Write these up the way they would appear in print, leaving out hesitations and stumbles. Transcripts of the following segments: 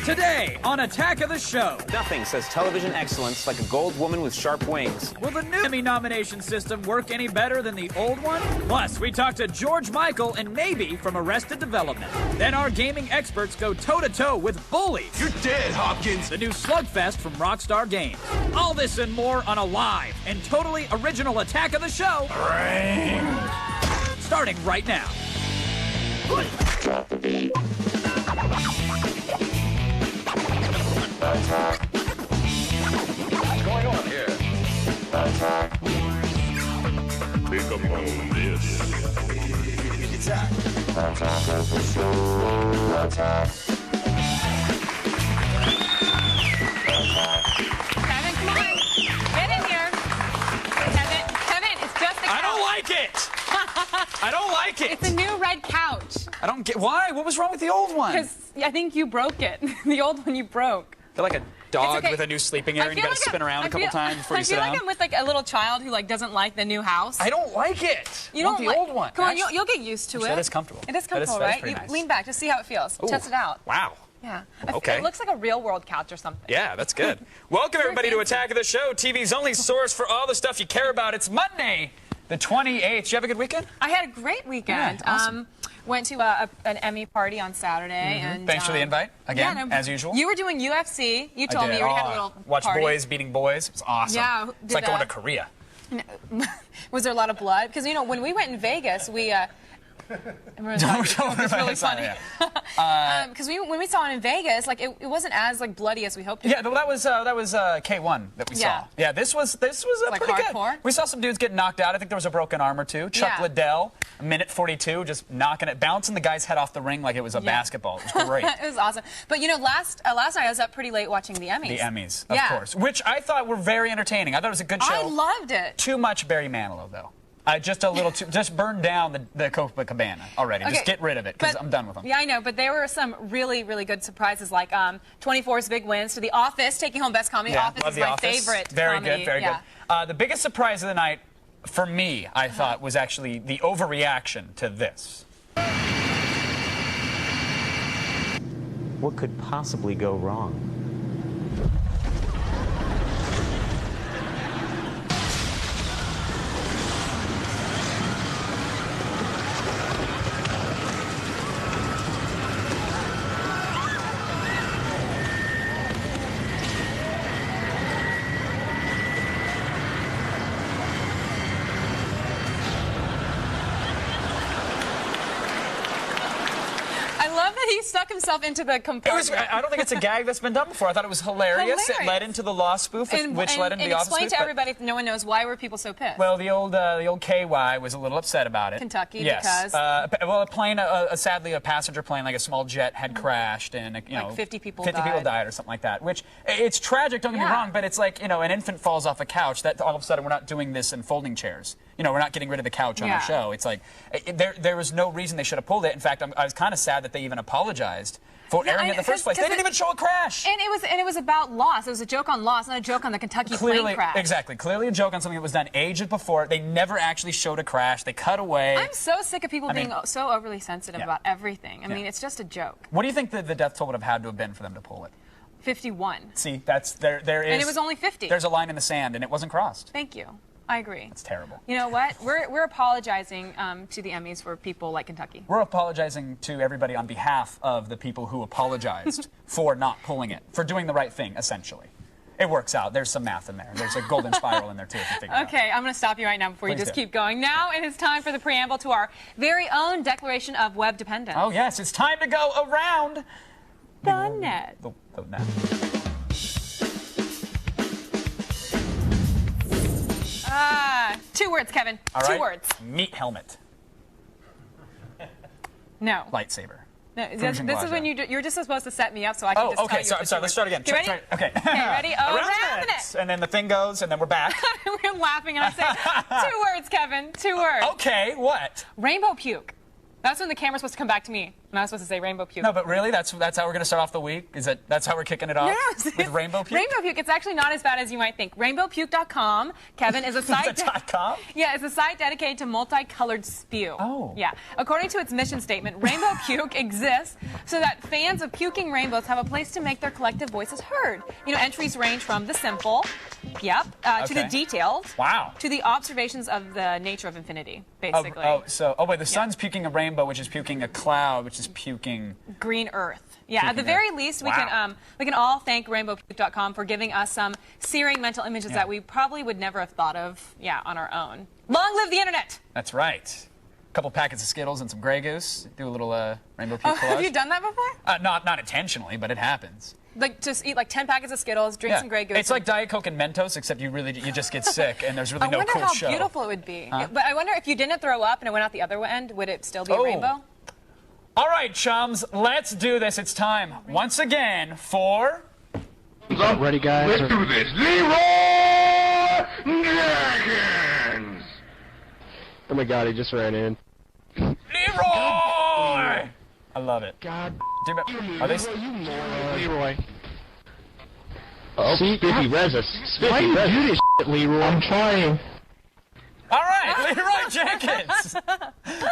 Today on Attack of the Show. Nothing says television excellence like a gold woman with sharp wings. Will the new Emmy nomination system work any better than the old one? Plus, we talk to George Michael and Maybe from Arrested Development. Then our gaming experts go toe-to-toe with Bullies. You're dead, Hopkins. The new Slugfest from Rockstar Games. All this and more on a live and totally original Attack of the Show. Starting right now. What's going on here? Pick up on this. Attack. Kevin, come on. Get in here. Kevin, it's just the couch. I don't like it. I don't like it. It's a new red couch. I don't get why. What was wrong with the old one? Because I think you broke it. The old one you broke. They're like a dog okay. with a new sleeping area, and you got to spin around a couple times before you sit down. I feel like I'm with like a little child who like doesn't like the new house. I don't like it. You I want don't the like, old one. Come on, you'll get used to it. That is comfortable. It is comfortable, that is right? pretty You nice. lean back, just see how it feels. Ooh. Test it out. Wow. Yeah. Okay. It looks like a real world couch or something. Yeah, that's good. Welcome everybody to Attack of the Show, TV's only source for all the stuff you care about. It's Monday, the 28th. Did you have a good weekend? I had a great weekend. Yeah, awesome. Went to an Emmy party on Saturday. And Thanks for the invite, again, as usual. You were doing UFC. You told me you already had a little watch party. boys beating boys. It's awesome. Yeah. It's like going to Korea. Was there a lot of blood? Because, you know, when we went in Vegas, we... It's really funny. Because when we saw it in Vegas, like it wasn't as like bloody as we hoped. Yeah, that was K1 that we saw. Yeah, this was like pretty hardcore. Good. We saw some dudes get knocked out. I think there was a broken arm or two. Chuck Liddell, minute 42, just knocking it, bouncing the guy's head off the ring like it was a basketball. It was great. It was awesome. But you know, last night I was up pretty late watching the Emmys. The Emmys, of course, which I thought were very entertaining. I thought it was a good show. I loved it. Too much Barry Manilow though. Just a little too, just burn down the Copacabana already. Okay. Just get rid of it, because I'm done with them. Yeah, I know, but there were some really, really good surprises, like 24's big wins to The Office, taking home Best Comedy. Yeah, Office is my favorite Very comedy. good, very good. The biggest surprise of the night, for me, I thought, was actually the overreaction to this. What could possibly go wrong? I love that he stuck himself into the compartment. I don't think it's a gag that's been done before. I thought it was hilarious. It led into the law spoof, which led into the Office spoof. And explain to everybody, if no one knows, why were people so pissed? Well, the old KY was a little upset about it. Kentucky, yes. because? Well, a plane, sadly, a passenger plane, like a small jet, had crashed, and like 50 people died or something like that. Which it's tragic. Don't get me wrong, but it's like an infant falls off a couch. That all of a sudden we're not doing this in folding chairs. We're not getting rid of the couch on the show. It's like there was no reason they should have pulled it. In fact, I was kind of sad that they even apologized for airing it in the first place. They didn't even show a crash. And it was about loss. It was a joke on loss, not a joke on the Kentucky plane crash. Exactly. Clearly a joke on something that was done ages before. They never actually showed a crash. They cut away. I'm so sick of people being so overly sensitive about everything. I mean, it's just a joke. What do you think the death toll would have had to have been for them to pull it? 51. See, there is. And it was only 50. There's a line in the sand, and it wasn't crossed. Thank you. I agree. It's terrible. You know what? We're apologizing to the Emmys for people like Kentucky. We're apologizing to everybody on behalf of the people who apologized for not pulling it, for doing the right thing, essentially. It works out. There's some math in there. There's a golden spiral in there, too, if you figure it out. Okay, I'm going to stop you right now before you just keep going. Now it is time for the preamble to our very own Declaration of Web Dependence. Oh, yes. It's time to go around the net. The net. 2 words, Kevin. All right. 2 words. Meat helmet. No. Lightsaber. No, this is when you're just supposed to set me up so I can just tell you. Sorry. Let's start again. Okay, ready? Okay. Okay, ready? Around it. And then the thing goes, and then we're back. We're laughing, and I say 2 words, Kevin. 2 words. Okay, what? Rainbow puke. That's when the camera's supposed to come back to me. I'm not supposed to say rainbow puke. No, but really, that's how we're going to start off the week? That's how we're kicking it off? Yes. With rainbow puke? Rainbow puke. It's actually not as bad as you might think. Rainbowpuke.com, Kevin, is a site. .com? Yeah, it's a site dedicated to multicolored spew. Oh. Yeah. According to its mission statement, rainbow puke exists so that fans of puking rainbows have a place to make their collective voices heard. You know, entries range from the simple, to the detailed, to the observations of the nature of infinity, basically. Wait, the sun's puking a rainbow, which is puking a cloud, which is puking green earth. Yeah, at the very least, we can all thank rainbowpuke.com for giving us some searing mental images that we probably would never have thought of, on our own. Long live the internet! That's right. A couple packets of Skittles and some Grey Goose. Do a little rainbow puke collage. Have you done that before? Not intentionally, but it happens. Like, just eat like 10 packets of Skittles, drink some Grey Goose. It's like Diet Coke and Mentos, except you just get sick, and there's really no cool show. I wonder how beautiful it would be. Huh? But I wonder if you didn't throw up and it went out the other end, would it still be a rainbow? All right, chums, let's do this. It's time once again for... Ready, guys? Let's do this. Leroy Jenkins! Oh my God, he just ran in. Leroy! I love it. God. Are they... Leroy. Oh, Spiffy, res us. Spiffy, why do you do this shit, Leroy? I'm trying. All right, Leroy Jenkins.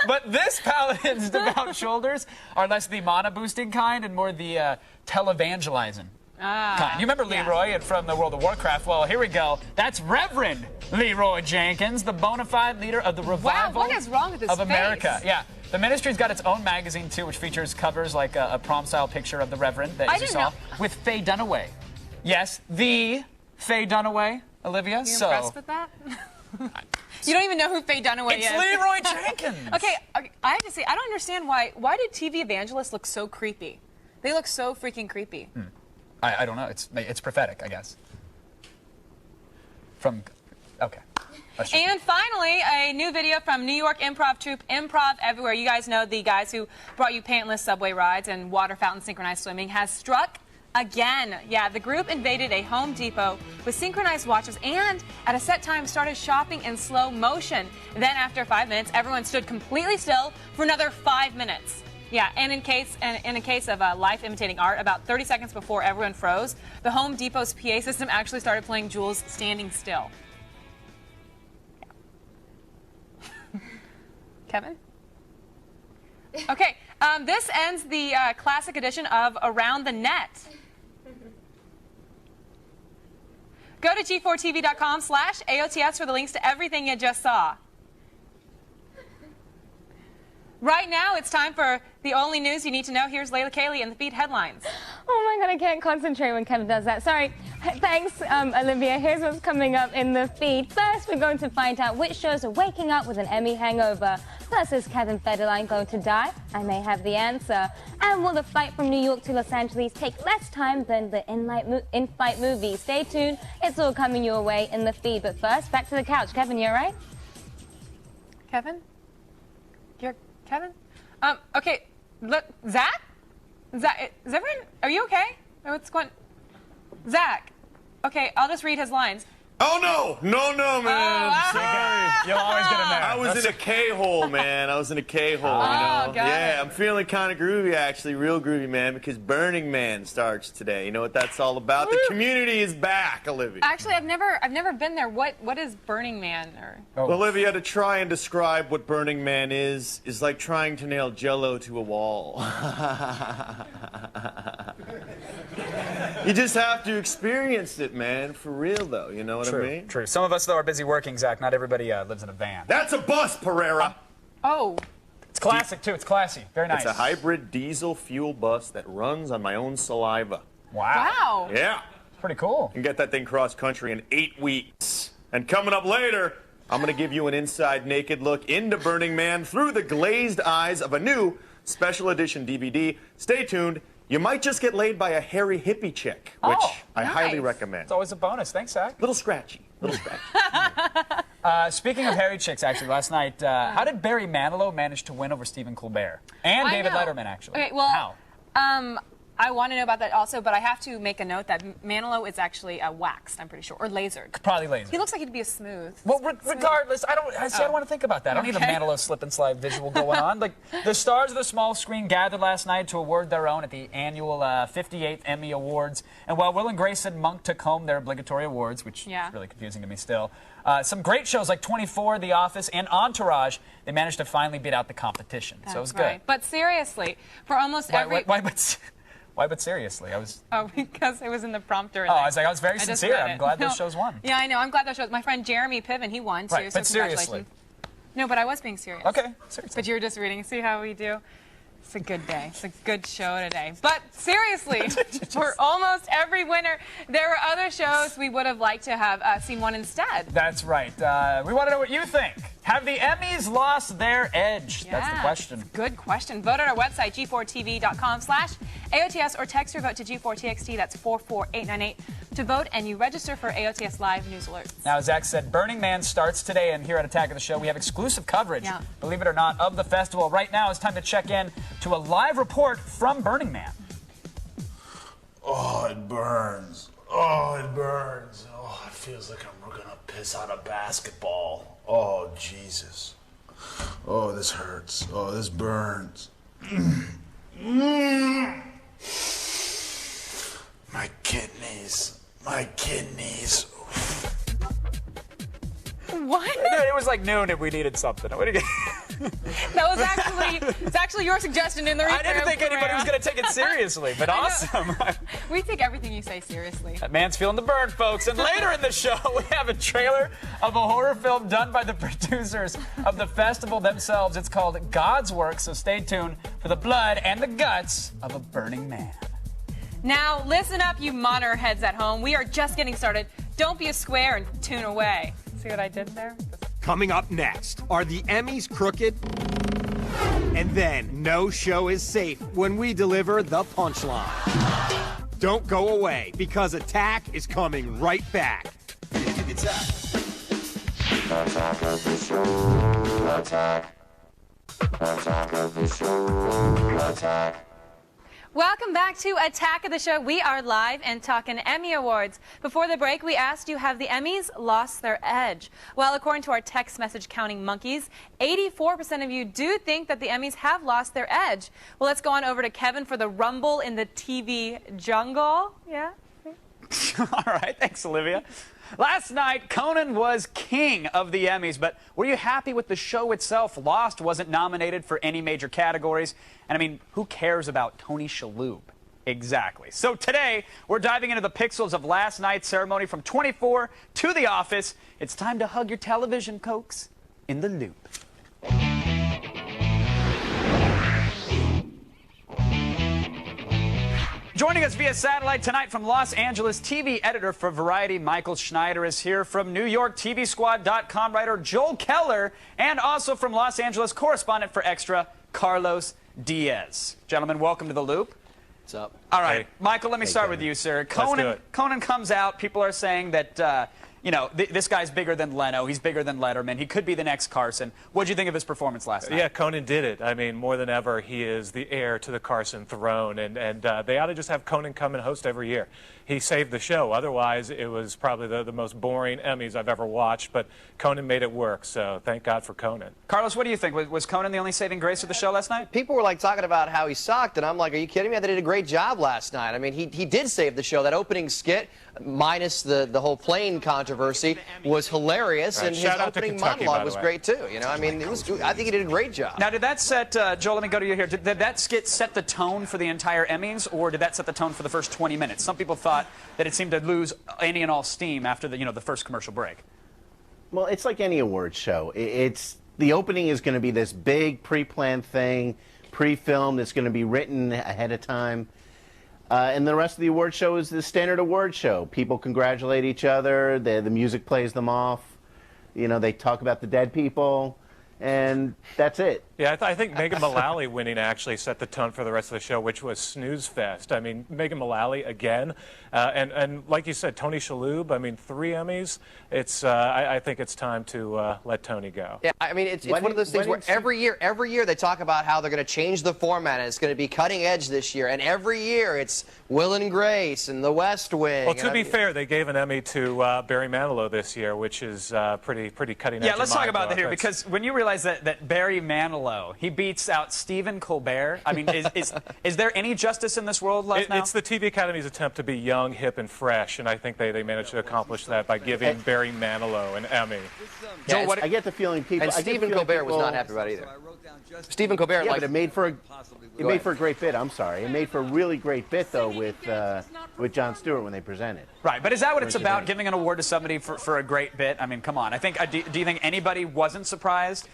But this Paladin's Devout Shoulders are less the mana-boosting kind and more the televangelizing kind. You remember Leroy from the World of Warcraft? Well, here we go. That's Reverend Leroy Jenkins, the bona fide leader of the revival what is wrong with his of America. face? Yeah. The ministry's got its own magazine, too, which features covers like a prom-style picture of the Reverend that you saw with Faye Dunaway. Yes, the Faye Dunaway, Olivia. Are you impressed with that? You don't even know who Faye Dunaway is. It's Leroy Jenkins. Okay, I have to say, I don't understand why do TV evangelists look so creepy? They look so freaking creepy. I don't know. It's prophetic, I guess. Okay. And finally, a new video from New York improv troupe Improv Everywhere. You guys know the guys who brought you pantless subway rides and water fountain synchronized swimming has struck again. Yeah, the group invaded a Home Depot with synchronized watches and at a set time started shopping in slow motion. Then after 5 minutes, everyone stood completely still for another 5 minutes. Yeah, and in a case of life imitating art, about 30 seconds before everyone froze, the Home Depot's PA system actually started playing Jules Standing Still. Kevin? Okay, this ends the classic edition of Around the Net. Go to g4tv.com/AOTS for the links to everything you just saw. Right now, it's time for the only news you need to know. Here's Layla Cayley in the feed headlines. Oh my God, I can't concentrate when Kevin does that. Sorry. Thanks, Olivia. Here's what's coming up in the feed. First, we're going to find out which shows are waking up with an Emmy hangover. Plus, is Kevin Federline going to die? I may have the answer. And will the flight from New York to Los Angeles take less time than the in-flight movie? Stay tuned. It's all coming your way in the feed. But first, back to the couch. Kevin, you all right? Kevin? You're Kevin? Okay. Zach? Is everyone? Are you okay? What's going? Zach. Okay, I'll just read his lines. Oh, no, man. I'm sorry. You'll always get him there. I was in a K-hole, man. I was in a K-hole, you know? Got it. I'm feeling kind of groovy, actually, real groovy, man, because Burning Man starts today. You know what that's all about? Woo. The community is back, Olivia. Actually, I've never been there. What is Burning Man? Olivia, to try and describe what Burning Man is like trying to nail Jell-O to a wall. You just have to experience it, man, for real, though. You know what I mean? True. Some of us, though, are busy working, Zach. Not everybody lives in a van. That's a bus, Pereira. Oh. It's classic, too. It's classy. Very nice. It's a hybrid diesel fuel bus that runs on my own saliva. Wow. Yeah. Pretty cool. You can get that thing cross-country in 8 weeks. And coming up later, I'm going to give you an inside naked look into Burning Man through the glazed eyes of a new special edition DVD. Stay tuned. You might just get laid by a hairy hippie chick, which I highly recommend. It's always a bonus. Thanks, Zach. Little scratchy. Speaking of hairy chicks, actually, last night, how did Barry Manilow manage to win over Stephen Colbert? And David Letterman, actually. Okay, well, how? I want to know about that also, but I have to make a note that Manilow is actually waxed, I'm pretty sure, or lasered. Probably lasered. He looks like he'd be a smooth. Well, regardless, I don't want to think about that. I don't need a Manilow slip and slide visual going on. Like, the stars of the small screen gathered last night to award their own at the annual 58th Emmy Awards. And while Will and Grace and Monk took home their obligatory awards, which is really confusing to me still, some great shows like 24, The Office, and Entourage, they managed to finally beat out the competition. So it was good. But seriously, for almost every... Why, but seriously? Oh, because it was in the prompter. I was very sincere. I'm glad those shows won. Yeah, I know. I'm glad those shows. My friend Jeremy Piven, he won, too. Right, so but seriously. No, but I was being serious. Okay, seriously. But you were just reading. See how we do? It's a good day. It's a good show today. But seriously, for almost every winner, there were other shows we would have liked to have seen one instead. That's right. We want to know what you think. Have the Emmys lost their edge? Yeah, that's the question. Good question. Vote on our website, g4tv.com/AOTS, or text your vote to G4TXT. That's 44898 to vote, and you register for AOTS Live News Alerts. Now, as Zach said, Burning Man starts today, and here at Attack of the Show, we have exclusive coverage, believe it or not, of the festival. Right now, it's time to check in to a live report from Burning Man. Oh, it burns. Oh, it burns. Oh, it feels like I'm going to piss out a basketball. Oh, Jesus. Oh, this hurts. Oh, this burns. My kidneys. My kidneys. What? It was like noon if we needed something. That was actually your suggestion in the replay. I didn't think anybody was going to take it seriously, but awesome. We take everything you say seriously. That man's feeling the burn, folks. And later in the show, we have a trailer of a horror film done by the producers of the festival themselves. It's called God's Work, so stay tuned for the blood and the guts of a burning man. Now, listen up, you monitor heads at home. We are just getting started. Don't be a square and tune away. See what I did there? Coming up next, are the Emmys crooked? And then, no show is safe when we deliver the punchline. Don't go away, because Attack is coming right back. Attack of the show. Attack. Attack of the show. Attack. Welcome back to Attack of the Show. We are live and talking Emmy Awards. Before the break, we asked you, have the Emmys lost their edge? Well, according to our text message counting monkeys, 84% of you do think that the Emmys have lost their edge. Well, let's go on over to Kevin for the rumble in the TV jungle. Yeah? All right, thanks, Olivia. Last night, Conan was king of the Emmys, but were you happy with the show itself? Lost wasn't nominated for any major categories. And I mean, who cares about Tony Shalhoub? Exactly. So today, we're diving into the pixels of last night's ceremony from 24 to The Office. It's time to hug your television, Cokes, in the loop. Joining us via satellite tonight from Los Angeles, TV editor for Variety, Michael Schneider, is here. From New York, TVSquad.com writer Joel Keller, and also from Los Angeles, correspondent for Extra, Carlos Diaz. Gentlemen, welcome to The Loop. What's up? All right, hey. Michael, let me start with you, sir. Conan comes out. People are saying that, you know, this guy's bigger than Leno. He's bigger than Letterman. He could be the next Carson. What did you think of his performance last night? Yeah, Conan did it. I mean, more than ever, he is the heir to the Carson throne, and they ought to just have Conan come and host every year. He saved the show. Otherwise, it was probably the most boring Emmys I've ever watched, but Conan made it work, so thank God for Conan. Carlos, what do you think? Was Conan the only saving grace of the show last night? People were like talking about how he sucked, and I'm like, are you kidding me? I thought he did a great job last night. I mean, he did save the show. That opening skit, minus the whole plane controversy, was hilarious, right, and his opening monologue was great too. You know, I mean, I think he did a great job. Now, did that set, Joel, let me go to you here. Did that skit set the tone for the entire Emmys, or did that set the tone for the first 20 minutes? Some people thought that it seemed to lose any and all steam after the first commercial break. Well, it's like any award show. It's the opening is going to be this big pre-planned thing, pre-filmed. It's going to be written ahead of time. And the rest of the award show is the standard award show. People congratulate each other. The music plays them off. You know, they talk about the dead people. and that's it. Yeah, I think Megan Mullally winning actually set the tone for the rest of the show, which was snooze fest. I mean, Megan Mullally again, and like you said, Tony Shalhoub. I mean, 3 Emmys. It's I think it's time to let Tony go. Yeah, I mean, it's one of those things where every year they talk about how they're going to change the format and it's going to be cutting edge this year, and every year it's Will and Grace and The West Wing. Well, to be fair, they gave an Emmy to Barry Manilow this year, which is pretty cutting edge. Yeah, let's talk about that here, because when you realize that Barry Manilow, he beats out Stephen Colbert. I mean, is there any justice in this world left now? It's the TV Academy's attempt to be young, hip, and fresh, and I think they managed to accomplish that by giving Barry Manilow an Emmy. Yeah, I get the feeling people... And Stephen Colbert was not happy about it either. Stephen Colbert, but it made for a great bit. I'm sorry, it made for a really great bit though with Jon Stewart when they presented. Right, but is that what it's about? Giving an award to somebody for a great bit? I mean, come on. I think. Do you think anybody wasn't surprised?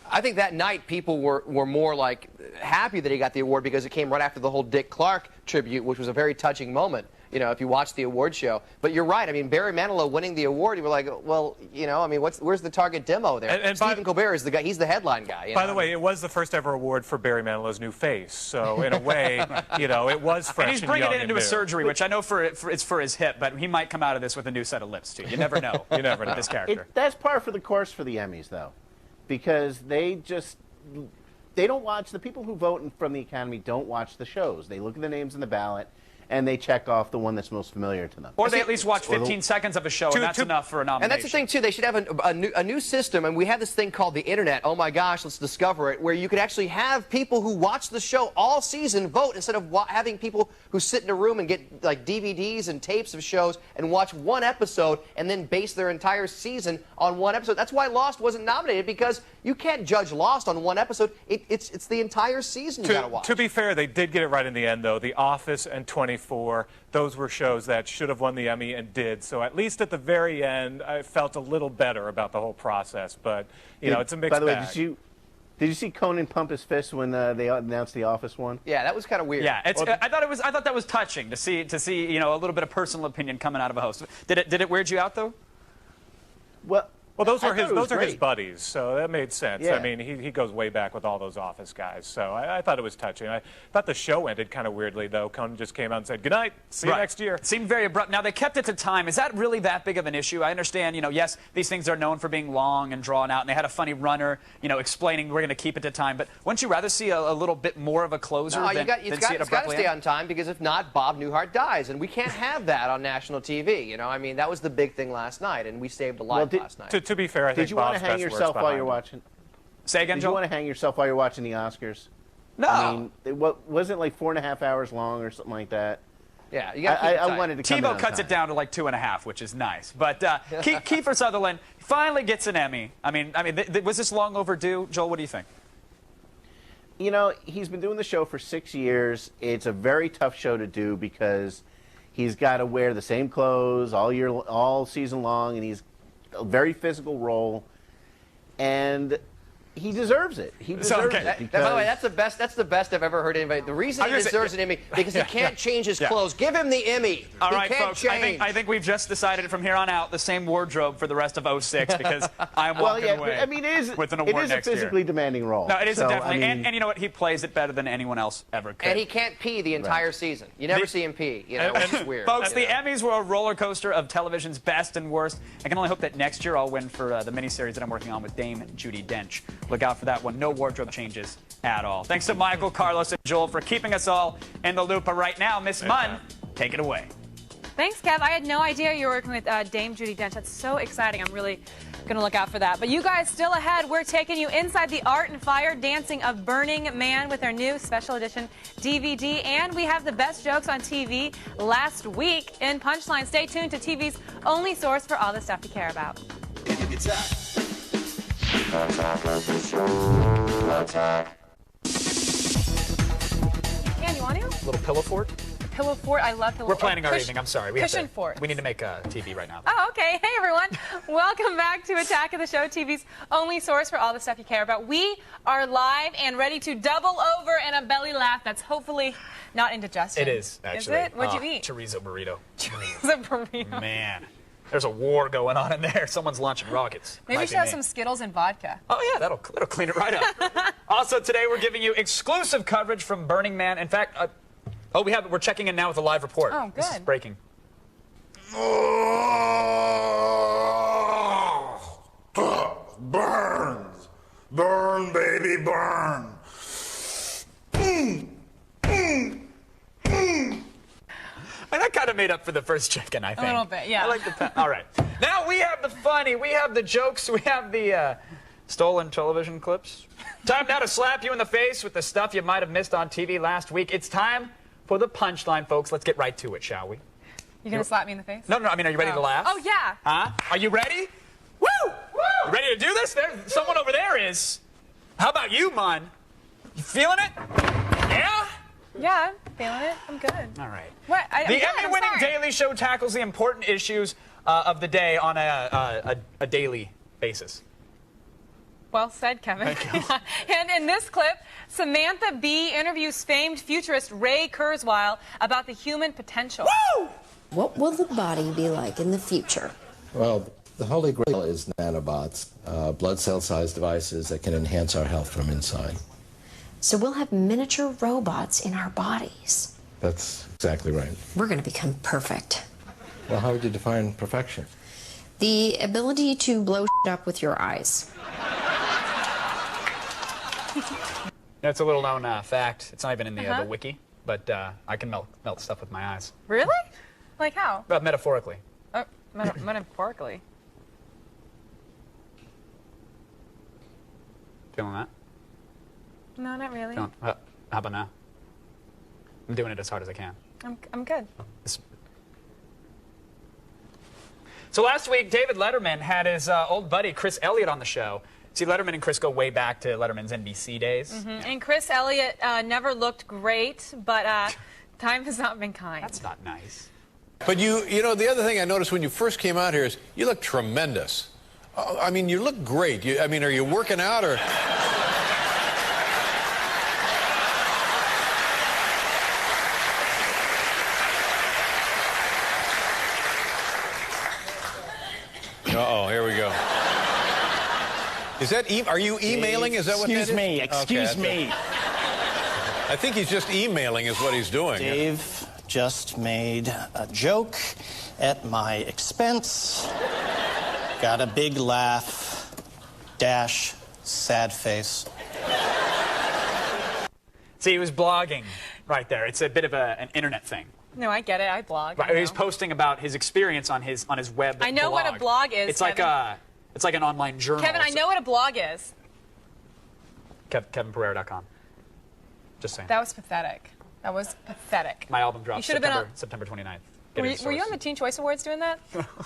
I think that night people were more like happy that he got the award because it came right after the whole Dick Clark tribute, which was a very touching moment. You know, if you watch the award show. But you're right. I mean, Barry Manilow winning the award, you were like, well, you know, I mean, where's the target demo there? And Stephen Colbert is the guy. He's the headline guy. By the way, it was the first ever award for Barry Manilow's new face. So in a way, you know, it was fresh. And he's bringing it into a surgery, which I know it's for his hip, but he might come out of this with a new set of lips too. You never know. You never know. With this character. That's par for the course for the Emmys, though, because they don't watch. The people who vote from the Academy don't watch the shows. They look at the names in the ballot, and they check off the one that's most familiar to them. Or they at least watch 15 seconds of a show, and that's enough for a nomination. And that's the thing, too. They should have a new system, and we have this thing called the Internet. Oh, my gosh, let's discover it, where you could actually have people who watch the show all season vote instead of having people who sit in a room and get, like, DVDs and tapes of shows and watch one episode and then base their entire season on one episode. That's why Lost wasn't nominated, because you can't judge Lost on one episode. It's the entire season you got to watch. To be fair, they did get it right in the end, though. The Office and 24, those were shows that should have won the Emmy and did. So at least at the very end, I felt a little better about the whole process. But, you know, it's a mixed bag. By the way, did you see Conan pump his fist when they announced the Office one? Yeah, that was kind of weird. Yeah, I thought that was touching to see you know, a little bit of personal opinion coming out of a host. Did it weird you out though? Well, those are his buddies, so that made sense. Yeah. I mean, he goes way back with all those Office guys, so I thought it was touching. I thought the show ended kind of weirdly, though. Conan just came out and said, "Good night, see you next year." It seemed very abrupt. Now, they kept it to time. Is that really that big of an issue? I understand, you know, yes, these things are known for being long and drawn out, and they had a funny runner, you know, explaining we're going to keep it to time. But wouldn't you rather see a little bit more of a closer than see it abruptly it's got to stay end? on time, because if not, Bob Newhart dies, and we can't have that on national TV. You know, I mean, that was the big thing last night, and we saved a life last night. To be fair, I think Did you want to hang yourself while you're watching? Say again, Did Joel? you want to hang yourself while you're watching the Oscars? No. I mean, wasn't it like 4.5 hours long or something like that? Yeah, you got to keep it tight. I wanted to come in TiVo on cuts time. it down to like 2.5, which is nice. But Kiefer Sutherland finally gets an Emmy. I mean, was this long overdue? Joel, what do you think? You know, he's been doing the show for 6 years. It's a very tough show to do because he's got to wear the same clothes all season long, and he's a very physical role. And he deserves it. He deserves it. By the way, that's the best I've ever heard anybody. The reason he deserves an Emmy because he can't change his clothes. Give him the Emmy. All right, he can't folks. change. I think we've just decided from here on out the same wardrobe for the rest of 06 because I'm walking away. I mean, with an award it is a next year. physically demanding role. No, it is definitely. I mean, and you know what? He plays it better than anyone else ever could. And he can't pee the entire season. You never see him pee. You know, which is weird. Folks, the Emmys were a roller coaster of television's best and worst. I can only hope that next year I'll win for the miniseries that I'm working on with Dame Judi Dench. Look out for that one. No wardrobe changes at all. Thanks to Michael, Carlos, and Joel for keeping us all in the loop. But right now, Miss Munn, take it away. Thanks, Kev. I had no idea you were working with Dame Judi Dench. That's so exciting. I'm really going to look out for that. But you guys, still ahead, we're taking you inside the art and fire dancing of Burning Man with our new special edition DVD. And we have the best jokes on TV last week in Punchline. Stay tuned to TV's only source for all the stuff you care about. Ken, you want to? Little pillow fort? Pillow fort. I love pillow We're fort. planning our evening. I'm sorry. Cushion fort. We need to make a TV right now. Oh, okay. Hey, everyone. Welcome back to Attack of the Show, TV's only source for all the stuff you care about. We are live and ready to double over in a belly laugh that's hopefully not indigestion. It is, actually. Is it? What'd you eat? Chorizo burrito. Chorizo burrito. Man. There's a war going on in there. Someone's launching rockets. Maybe we should have some Skittles and vodka. Oh, yeah, that'll clean it right up. Also, today we're giving you exclusive coverage from Burning Man. In fact, we're checking in now with a live report. Oh, good. This is breaking. Burns. Burn, baby, burn. That kind of made up for the first chicken, I think. A little bit, yeah. I like the all right. Now we have the funny, we have the jokes, we have the stolen television clips. Time now to slap you in the face with the stuff you might have missed on TV last week. It's time for the punchline, folks. Let's get right to it, shall we? You gonna slap me in the face? No, I mean, are you ready to laugh? Oh, yeah. Huh? Are you ready? Woo! You ready to do this? Someone over there is. How about you, Mon? You feeling it? Yeah? Yeah, I'm feeling it. I'm good. All right. What? The Emmy-winning Daily Show tackles the important issues of the day on a daily basis. Well said, Kevin. And in this clip, Samantha Bee interviews famed futurist Ray Kurzweil about the human potential. Woo! What will the body be like in the future? Well, the holy grail is nanobots, blood cell-sized devices that can enhance our health from inside. So we'll have miniature robots in our bodies. That's exactly right. We're going to become perfect. Well, how would you define perfection? The ability to blow up with your eyes. That's a little-known fact. It's not even in the wiki, but I can melt stuff with my eyes. Really? Like how? Metaphorically. Metaphorically. Feeling that? No, not really. How about now? I'm doing it as hard as I can. I'm good. So last week, David Letterman had his old buddy Chris Elliott on the show. See, Letterman and Chris go way back to Letterman's NBC days. Mm-hmm. Yeah. And Chris Elliott never looked great, but time has not been kind. That's not nice. But you know, the other thing I noticed when you first came out here is you look tremendous. I mean, you look great. I mean, are you working out or? Uh-oh, here we go. Is that are you emailing? Is that what that is? Excuse me. I think he's just emailing is what he's doing. Dave just made a joke at my expense. Got a big laugh. Dash, sad face. See, he was blogging right there. It's a bit of an internet thing. No, I get it. I blog. Right, he's posting about his experience on his web. I know blog. what a blog is. It's Kevin. like an online journal. Kevin, I know what a blog is. KevinPerera.com. Just saying. That was pathetic. That was pathetic. My album drops September 29th. Were you on the Teen Choice Awards doing that?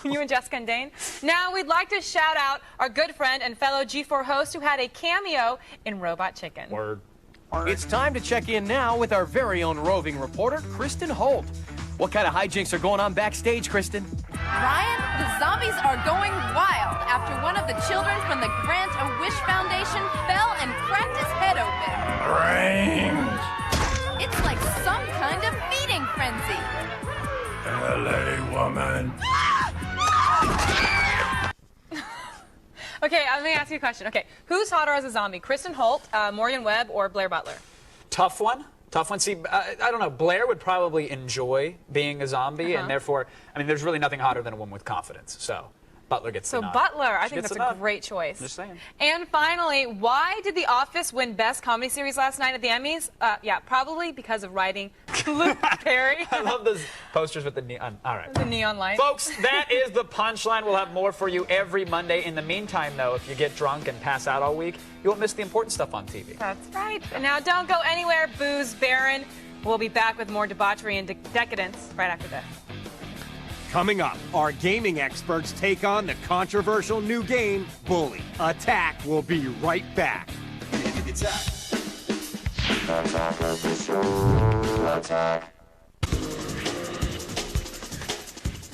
You and Jessica and Dane? Now, we'd like to shout out our good friend and fellow G4 host who had a cameo in Robot Chicken. Word. It's time to check in now with our very own roving reporter, Kristen Holt. What kind of hijinks are going on backstage, Kristen? Ryan, the zombies are going wild after one of the children from the Grant a Wish Foundation fell and cracked his head open. Brains. It's like some kind of feeding frenzy. LA woman. Okay, let me ask you a question. Okay, who's hotter as a zombie, Kristen Holt, Morgan Webb, or Blair Butler? Tough one. Tough one. See, I don't know. Blair would probably enjoy being a zombie, and therefore, I mean, there's really nothing hotter than a woman with confidence. So Butler gets the nod. Butler, I She think gets that's the a nod. great choice. Just saying. And finally, why did The Office win Best Comedy Series last night at the Emmys? Yeah, probably because of writing Luke Perry. I love those posters with the neon. All right. The neon light. Folks, that is the punchline. We'll have more for you every Monday. In the meantime, though, if you get drunk and pass out all week, you won't miss the important stuff on TV. That's right. And now don't go anywhere, Booze Baron. We'll be back with more debauchery and decadence right after this. Coming up, our gaming experts take on the controversial new game, Bully. Attack will be right back. Attack of the show. Attack.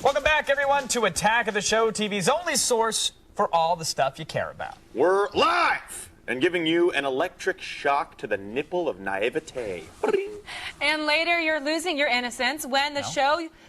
Welcome back, everyone, to Attack of the Show, TV's only source for all the stuff you care about. We're live and giving you an electric shock to the nipple of naivete. And later, you're losing your innocence when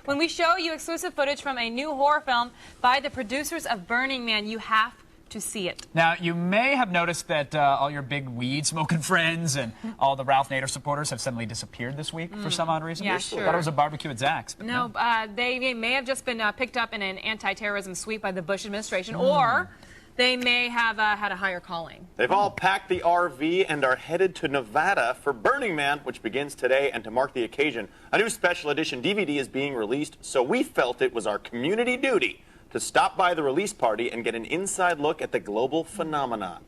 when we show you exclusive footage from a new horror film by the producers of Burning Man. You have to see it. Now, you may have noticed that all your big weed-smoking friends and all the Ralph Nader supporters have suddenly disappeared this week for some odd reason. Yeah, sure. I thought it was a barbecue at Zach's. But no, they may have just been picked up in an anti-terrorism sweep by the Bush administration, or they may have had a higher calling. They've all packed the RV and are headed to Nevada for Burning Man, which begins today. And to mark the occasion, a new special edition DVD is being released, so we felt it was our community duty to stop by the release party and get an inside look at the global phenomenon.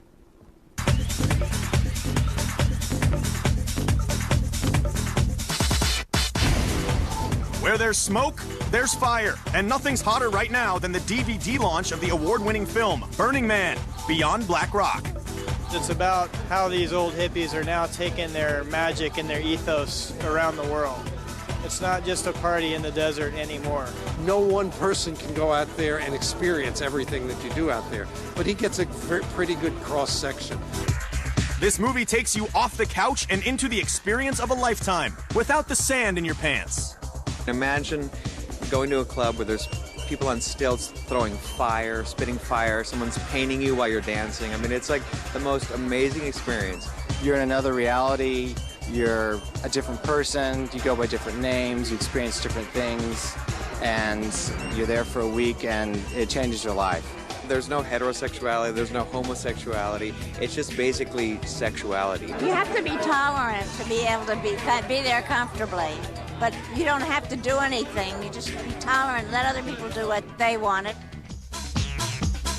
Where there's smoke, there's fire. And nothing's hotter right now than the DVD launch of the award-winning film, Burning Man, Beyond Black Rock. It's about how these old hippies are now taking their magic and their ethos around the world. It's not just a party in the desert anymore. No one person can go out there and experience everything that you do out there, but he gets a pretty good cross-section. This movie takes you off the couch and into the experience of a lifetime, without the sand in your pants. Imagine going to a club where there's people on stilts throwing fire, spitting fire, someone's painting you while you're dancing. I mean, it's like the most amazing experience. You're in another reality, you're a different person, you go by different names, you experience different things, and you're there for a week and it changes your life. There's no heterosexuality, there's no homosexuality, it's just basically sexuality. You have to be tolerant to be able to be there comfortably. But you don't have to do anything. You just be tolerant, let other people do what they wanted.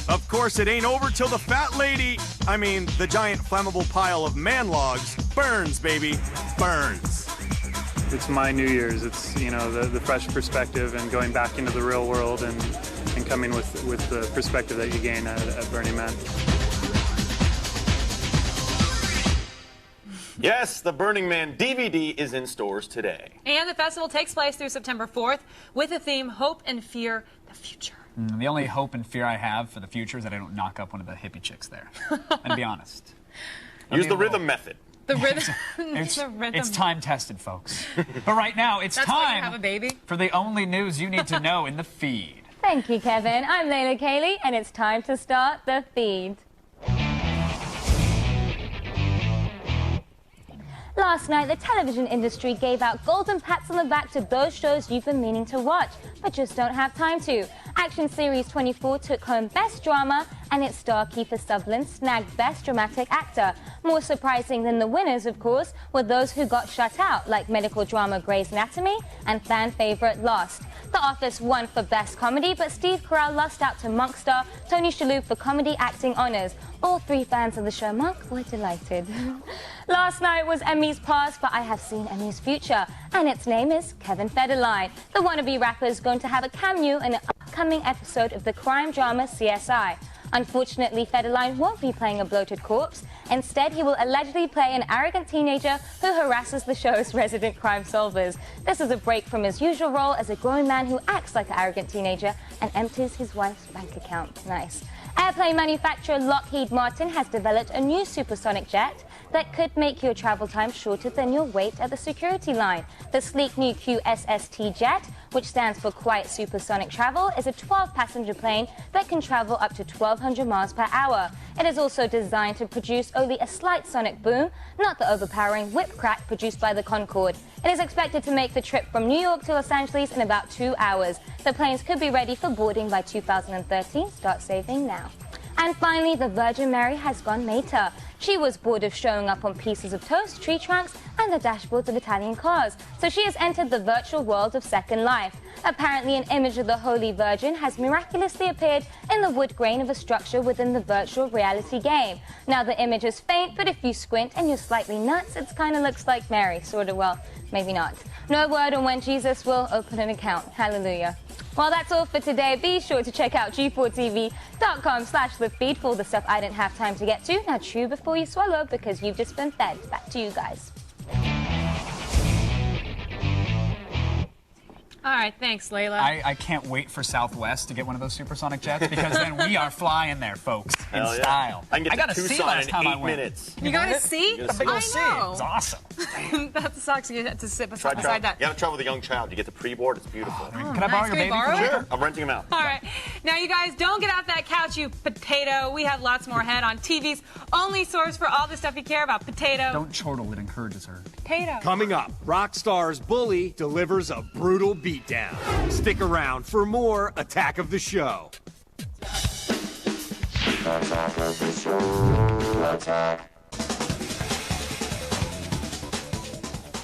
Of course, it ain't over till the fat lady, the giant flammable pile of man logs, burns, baby, burns. It's my New Year's. It's, the fresh perspective and going back into the real world and coming with the perspective that you gain at Burning Man. Yes, the Burning Man DVD is in stores today. And the festival takes place through September 4th with the theme Hope and Fear the Future. The only hope and fear I have for the future is that I don't knock up one of the hippie chicks there. And to be honest. Use the rhythm method. The rhythm. It's time tested, folks. But right now, it's time have a baby. for the only news you need to know in the feed. Thank you, Kevin. I'm Layla Cayley, and it's time to start the feed. Last night, the television industry gave out golden pats on the back to those shows you've been meaning to watch, but just don't have time to. Action Series 24 took home Best Drama, and its star Kiefer Sutherland snagged Best Dramatic Actor. More surprising than the winners, of course, were those who got shut out, like medical drama Grey's Anatomy and fan favorite Lost. The Office won for Best Comedy, but Steve Carell lost out to Monk star Tony Shalhoub for comedy acting honors. All three fans of the show Monk were delighted. Last night was Emmy's past, but I have seen Emmy's future, and its name is Kevin Federline. The wannabe rapper is going to have a cameo in an upcoming episode of the crime drama CSI. Unfortunately, Federline won't be playing a bloated corpse. Instead, he will allegedly play an arrogant teenager who harasses the show's resident crime solvers. This is a break from his usual role as a grown man who acts like an arrogant teenager and empties his wife's bank account. Nice. Airplane manufacturer Lockheed Martin has developed a new supersonic jet that could make your travel time shorter than your wait at the security line. The sleek new QSST jet, which stands for Quiet Supersonic Travel, is a 12-passenger plane that can travel up to 1,200 miles per hour. It is also designed to produce only a slight sonic boom, not the overpowering whip crack produced by the Concorde. It is expected to make the trip from New York to Los Angeles in about 2 hours. The planes could be ready for boarding by 2013. Start saving now. And finally, the Virgin Mary has gone Mater. She was bored of showing up on pieces of toast, tree trunks, and the dashboards of Italian cars, so she has entered the virtual world of Second Life. Apparently, an image of the Holy Virgin has miraculously appeared in the wood grain of a structure within the virtual reality game. Now, the image is faint, but if you squint and you're slightly nuts, it kind of looks like Mary, sort of, well, maybe not. No word on when Jesus will open an account. Hallelujah. Well, that's all for today. Be sure to check out g4tv.com/thefeed for all the stuff I didn't have time to get to. Now chew before you swallow, because you've just been fed. Back to you guys. All right, thanks, Layla. I can't wait for Southwest to get one of those supersonic jets because then we are flying there, folks, in Hell yeah. style. I can get got to a C Tucson last in time I 8 went. minutes. You got a C? You get a big old C. know. It's awesome. That sucks. You have to sit Try beside that. You gotta travel with a young child. You get the pre-board. It's beautiful. Can I borrow your baby? Sure. I'm renting him out. All right. Now, you guys, don't get off that couch, you potato. We have lots more ahead on TV's only source for all the stuff you care about. Potato. Don't chortle. It encourages her. Potato. Coming up, rock star's bully delivers a brutal beatdown. Stick around for more Attack of the Show. Attack of the Show. Attack.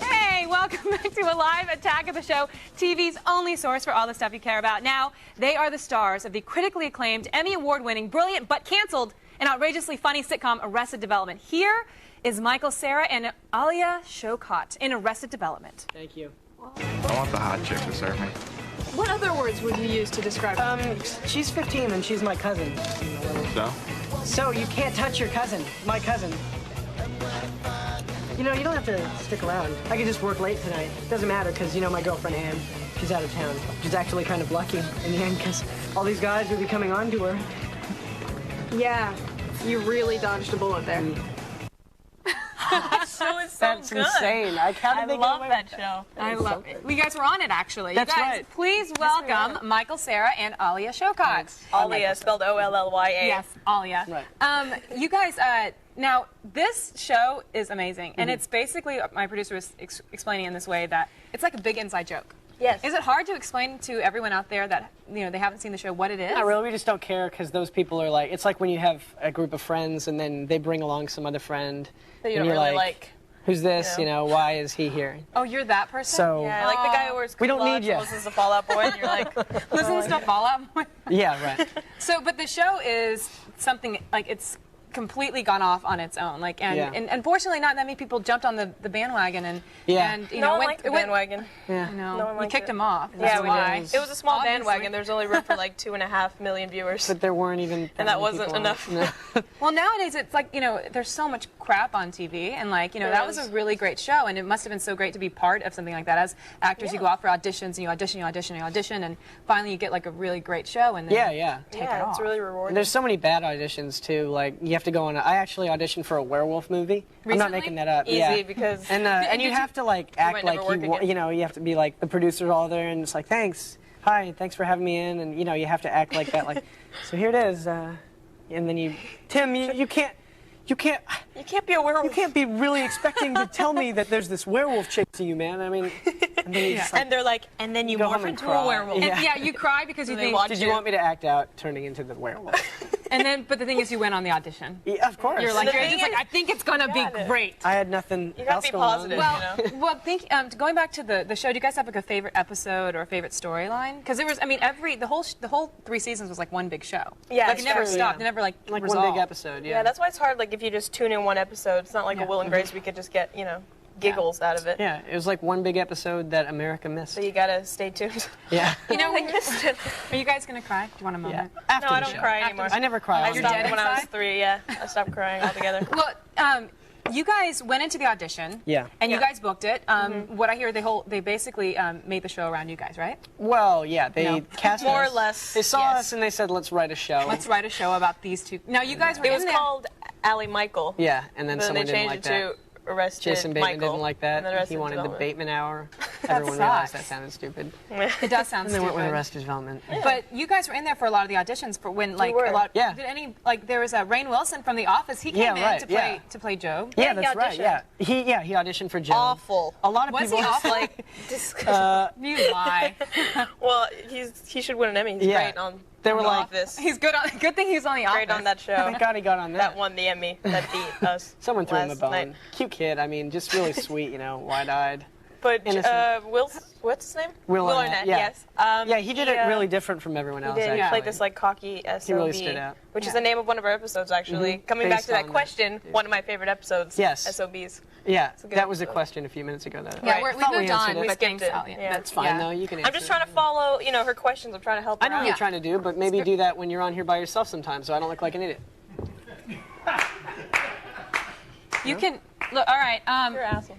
Hey, welcome back to a live Attack of the Show, TV's only source for all the stuff you care about. Now, they are the stars of the critically acclaimed, Emmy Award-winning, brilliant but canceled and outrageously funny sitcom Arrested Development. Here is Michael Cera and Alia Shawkat in Arrested Development. Thank you. I want the hot chick to serve me. What other words would you use to describe her? She's 15 and she's my cousin. So? So you can't touch your cousin, my cousin. You know, you don't have to stick around. I could just work late tonight. Doesn't matter, because, you know, my girlfriend Ann, she's out of town. She's actually kind of lucky in the end, because all these guys would be coming on to her. Yeah, you really dodged a bullet there. That show is so That's good. insane. I love that show. I love it. You guys were on it, actually. That's you guys, right. please welcome Michael Cera and Alia Shawkat. Alia, spelled O-L-L-Y-A. Yes, Alia. Right. You guys, now, this show is amazing, and it's basically, my producer was explaining in this way that it's like a big inside joke. Yes. Is it hard to explain to everyone out there that, you know, they haven't seen the show what it is? Not really. We just don't care, because those people are like, it's like when you have a group of friends and then they bring along some other friend. That you and don't you're really like. Who's this? You know, why is he here? Oh, you're that person? So Yeah, like the guy who wears we don't need you. listens to Fall Out Boy, and you're like, listens to Fall Out Boy. Yeah, right. So, but the show is something like it's completely gone off on its own. Like, and unfortunately, not that many people jumped on the bandwagon and you no know, one liked the bandwagon. Yeah, no, one we liked kicked it. him off. Yeah, That's we why. did. It was a small Obviously. bandwagon. There's only room for like 2.5 million viewers. But there weren't even. And that wasn't enough. No. Well, nowadays it's like, you know, there's so much crap on TV, and like, you know, that was a really great show, and it must have been so great to be part of something like that. As actors, you go out for auditions, and you audition, and finally you get like a really great show, and then take it off. It's really rewarding. And there's so many bad auditions too. Like you have to go on. I actually auditioned for a werewolf movie. Recently? I'm not making that up. Easy, yeah. because and you have to like act might like never work again. you know, you have to be like the producers all there, and it's like thanks, hi, thanks for having me in, and you know you have to act like that. Like so here it is, and then you, Tim, you can't. You can't be a werewolf. You can't be really expecting to tell me that there's this werewolf chasing you, man. I mean, and, then you just, like, and they're like, and then you go morph home and into cry. a werewolf. And, yeah, you cry because you think. Did you want me to act out turning into the werewolf? And then, but the thing is, you went on the audition. Yeah, of course. You're like, The you're thing just like, is, I think it's gonna be great. I had nothing You gotta else be going positive. on. You know? Well, going back to the show, do you guys have like a favorite episode or a favorite storyline? Because there was, I mean, the whole 3 seasons was like one big show. Yeah, like it it's never true, stopped. yeah. It never like one resolved. big episode. Yeah, that's why it's hard. Like if you just tune in one episode, it's not like a Will and Grace. We could just get, you know, giggles out of it. Yeah, it was like one big episode that America missed. So you gotta stay tuned. Yeah. You know, are you guys gonna cry? Do you want a moment? Yeah. No, I don't cry anymore. I never cry. I on stopped that. when I was 3. Yeah, I stopped crying altogether. Well, you guys went into the audition. Yeah. And you guys booked it. What I hear, they basically made the show around you guys, right? Well, yeah, they cast More us. or less. They saw us and they said, "Let's write a show." Let's write a show about these two. Now, you guys were It in was there. called Allie Michael. Yeah, and then Then someone they didn't changed like it that. to Arrested Jason Bateman Michael. didn't like and then that. Arrested He wanted the Development. Bateman hour. That Everyone realized that sucks. sounded stupid. It does sound And they stupid. went with Arrested Development. But you guys were in there for a lot of the auditions for when, like, were. a lot. Yeah. Did any, like, there was Rainn Wilson from The Office. He came Yeah, right, in to play Joe. Yeah, Yeah, he that's right. auditioned. Yeah, he auditioned for Joe. Awful. A lot of Was people he awful? Like, disgusting. You lie. Well, he should win an Emmy. He's Yeah. great on They were The like- Office. He's good on. Good thing he's on The Great Office. on that show. Thank God he got on that. That won the Emmy. That beat us. Someone threw him a last bone. night. Cute kid. I mean, just really sweet. You know, wide-eyed. But Innocent. what's his name? Will Arnett, yeah. Yes. Yeah, he did it really different from everyone He else. did. He Actually. played this like cocky SOB, He really stood out. which is the name of one of our episodes, actually. Coming back Based to that on question, one of my favorite episodes. Yes. SOBs. Yeah, It's a good that was a episode. question a few minutes ago. Yeah, Right. we Thought we moved answered on. it. But thanks, Skipped it. Alia. Yeah. That's fine, Yeah. though. You can answer I'm just trying to follow, you know, her questions. I'm trying to help her I know out. what you're trying to do, but maybe do that when you're on here by yourself sometimes, so I don't look like an idiot. You can look. All right. You're an asshole.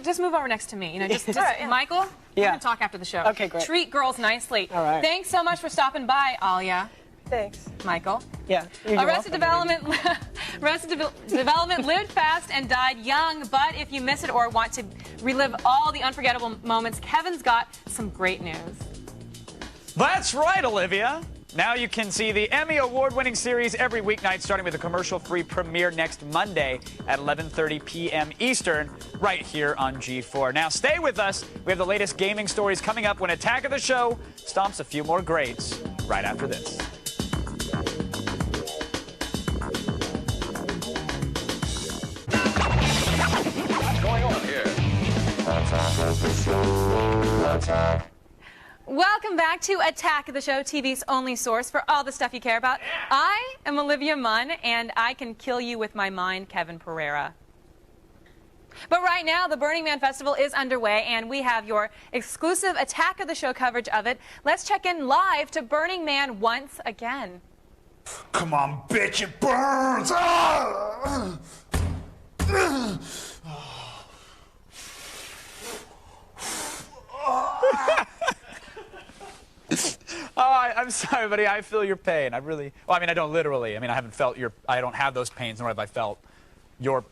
Just move over next to me. You know, just All right, yeah. Michael. We're going to talk after the show. Okay, great. Treat girls nicely. All right. Thanks so much for stopping by, Alia. Thanks. Michael. Yeah. Arrested Development lived fast and died young, but if you miss it or want to relive all the unforgettable moments, Kevin's got some great news. That's right, Olivia. Now you can see the Emmy Award-winning series every weeknight, starting with a commercial-free premiere next Monday at 11:30 p.m. Eastern, right here on G4. Now stay with us. We have the latest gaming stories coming up when Attack of the Show stomps a few more greats right after this. What's going on here? Attack of the Show. Attack. Welcome back to Attack of the Show, TV's only source for all the stuff you care about. I am Olivia Munn, and I can kill you with my mind, Kevin Pereira. But right now, the Burning Man Festival is underway, and we have your exclusive Attack of the Show coverage of it. Let's check in live to Burning Man once again. Come on, bitch, it burns! Ah! Oh, I'm sorry, buddy. I feel your pain. I really. Well, I mean, I don't literally. I mean, I haven't felt your. I don't have those pains, nor have I felt your.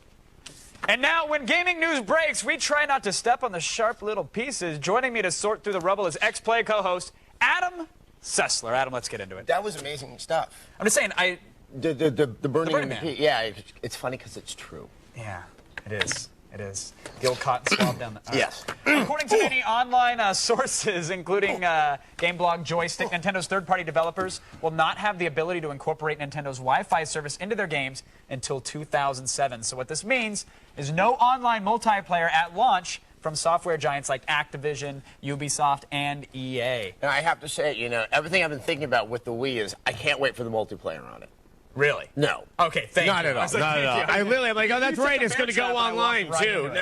And now, when gaming news breaks, we try not to step on the sharp little pieces. Joining me to sort through the rubble is X-Play co-host Adam Sessler. Adam, let's get into it. That was amazing stuff. I'm just saying, The Burning Man. Yeah, it's funny because it's true. Yeah, it is. It is. The old cotton swab down the... Yes. According to many online sources, including GameBlog, Joystick, Nintendo's third-party developers will not have the ability to incorporate Nintendo's Wi-Fi service into their games until 2007. So what this means is no online multiplayer at launch from software giants like Activision, Ubisoft, and EA. And I have to say, you know, everything I've been thinking about with the Wii is I can't wait for the multiplayer on it. Really? No. Okay, thank you. Not at all. Like, Not at all. I I'm like, oh, that's right. It's going to go online, too.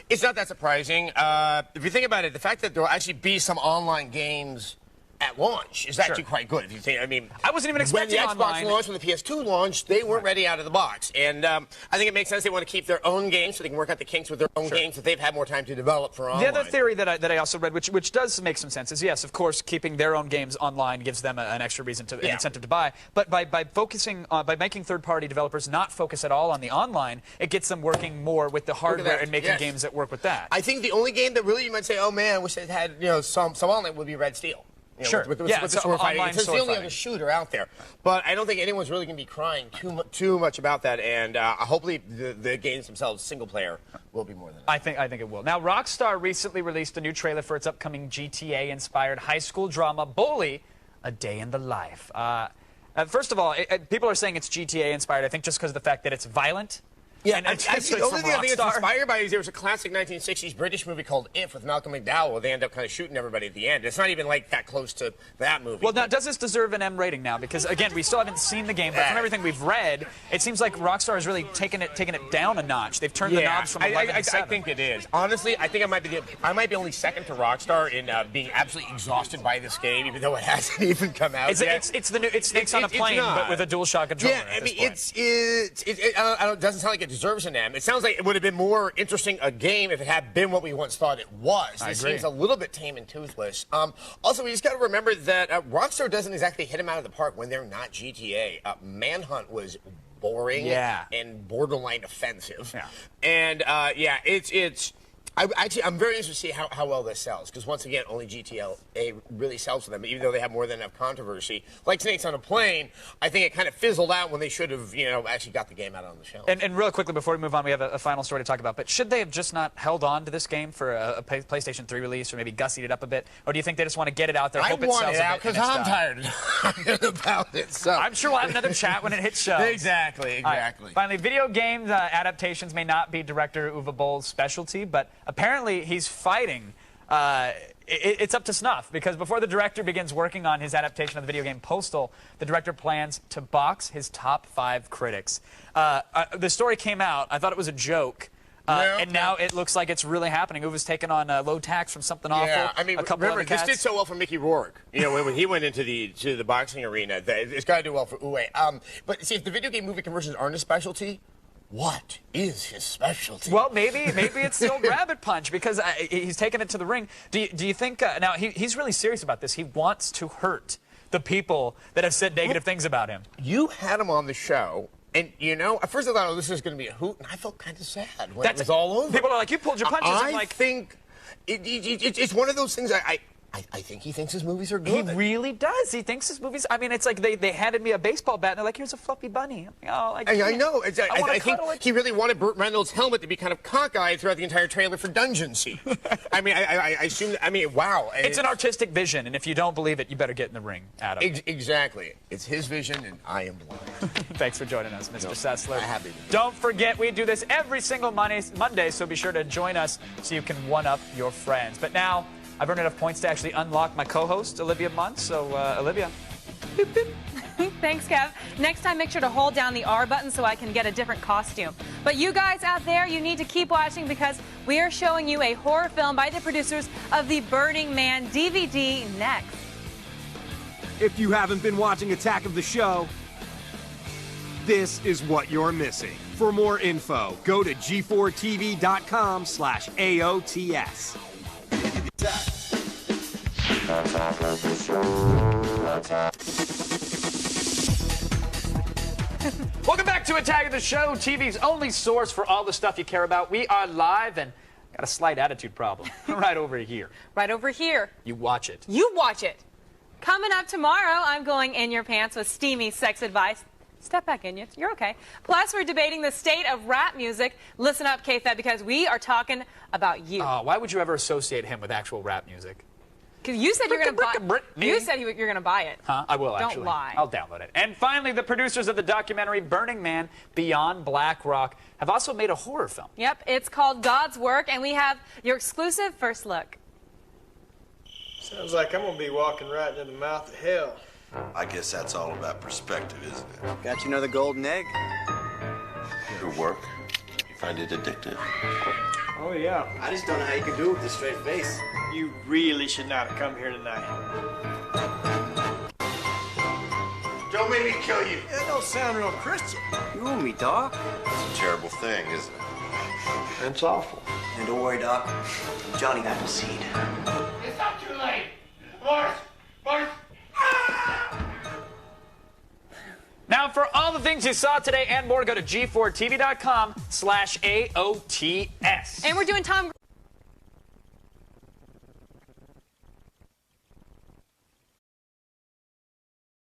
It's not that surprising. If you think about it, the fact that there will actually be some online games at launch is actually quite good. If you think, I mean, I wasn't even expecting when the Xbox online. launched, when the PS2 launched, they weren't ready out of the box, and I think it makes sense they want to keep their own games so they can work out the kinks with their own games that they've had more time to develop for online. The other theory that I also read, which does make some sense, is yes, of course, keeping their own games online gives them an extra reason to an incentive to buy. But by focusing by making third-party developers not focus at all on the online, it gets them working more with the hardware and making games that work with that. I think the only game that really you might say, oh man, I wish it had some online would be Red Steel. You know, sure. With the sword fighting. It's the only other shooter out there. But I don't think anyone's really going to be crying too much about that. And hopefully the games themselves, single player, will be more than that. I think it will. Now, Rockstar recently released a new trailer for its upcoming GTA-inspired high school drama, Bully, A Day in the Life. First of all, people are saying it's GTA-inspired, I think just because of the fact that it's violent. Yeah, and actually, the only thing I think it's inspired by is there was a classic 1960s British movie called If with Malcolm McDowell where they end up kind of shooting everybody at the end. It's not even like that close to that movie. Well, now, does this deserve an M rating now? Because, again, we still haven't seen the game, but from everything we've read, it seems like Rockstar has really taken it down a notch. They've turned the knobs from 11 to 7. I think it is. Honestly, I think I might be only second to Rockstar in being absolutely exhaused by this game, even though it hasn't even come out yet. It's Snakes on a Plane, but with a DualShock controller. Yeah, I mean, it doesn't sound like it deserves an M. It sounds like it would have been more interesting a game if it had been what we once thought it was. This seems a little bit tame and toothless. Also, we just got to remember that Rockstar doesn't exactly hit them out of the park when they're not GTA. Manhunt was boring and borderline offensive. Yeah. And it's. I'm very interested to see how well this sells, because once again, only GTA really sells for them, even though they have more than enough controversy. Like Snakes on a Plane, I think it kind of fizzled out when they should have, actually got the game out on the shelf. And real quickly, before we move on, we have a final story to talk about. But should they have just not held on to this game for a PlayStation 3 release, or maybe gussied it up a bit? Or do you think they just want to get it out there, hope it sells a bit? I want it out because I'm tired about it. So. I'm sure we'll have another chat when it hits shelves. Exactly. Right. Finally, video games adaptations may not be director Uwe Boll's specialty, but apparently he's fighting. It's up to snuff, because before the director begins working on his adaptation of the video game Postal, the director plans to box his top 5 critics. The story came out. I thought it was a joke. And now it looks like it's really happening. Uwe's taken on low tax from something awful. Yeah, I mean, remember, this did so well for Mickey Rourke. When he went into the boxing arena, it's got to do well for Uwe. But see, if the video game movie conversions aren't a specialty, What is his specialty? Well, maybe it's the old rabbit punch because he's taking it to the ring. Do you think now he's really serious about this? He wants to hurt the people that have said negative things about him. You had him on the show, and you know, at first I thought, oh, this is going to be a hoot, and I felt kind of sad when it was all over. People are like, you pulled your punches. I think it's one of those things. I think he thinks his movies are good. He really does. He thinks his movies. I mean, it's like they handed me a baseball bat and they're like, "Here's a fluffy bunny." Oh, I know. I think he really wanted Burt Reynolds' helmet to be kind of cockeyed throughout the entire trailer for Dungeon Scene. I mean, I assume. I mean, wow. It's an artistic vision, and if you don't believe it, you better get in the ring, Adam. Exactly. It's his vision, and I am blind. Thanks for joining us, Mr. Sessler. Happy. Don't forget, we do this every single Monday, so be sure to join us so you can one-up your friends. But now, I've earned enough points to actually unlock my co-host, Olivia Munn. So, Olivia. Boop, boop. Thanks, Kev. Next time, make sure to hold down the R button so I can get a different costume. But you guys out there, you need to keep watching because we are showing you a horror film by the producers of the Burning Man DVD next. If you haven't been watching Attack of the Show, this is what you're missing. For more info, go to g4tv.com/AOTS. Attack of the Show. Attack. Welcome back to Attack of the Show, TV's only source for all the stuff you care about. We are live and got a slight attitude problem right over here. Right over here. You watch it. You watch it. Coming up tomorrow, I'm going in your pants with steamy sex advice. Step back in, you're okay. Plus, we're debating the state of rap music. Listen up, K-Fed, because we are talking about you. Why would you ever associate him with actual rap music? Because you said you're going to buy it. You said you're going to buy it. Huh? I will, actually. Don't lie. I'll download it. And finally, the producers of the documentary Burning Man Beyond Black Rock have also made a horror film. Yep, it's called God's Work, and we have your exclusive first look. Sounds like I'm going to be walking right into the mouth of hell. I guess that's all about perspective, isn't it? Got you know the golden egg? Your work, you find it addictive? Oh, yeah. I just don't know how you can do it with a straight face. You really should not have come here tonight. Don't make me kill you. That don't sound real Christian. You owe me, Doc. It's a terrible thing, isn't it? That's awful. And don't worry, Doc. Johnny got the seed. It's not too late. Mark! Now, for all the things you saw today and more, go to g4tv.com/AOTS. And we're doing Tom...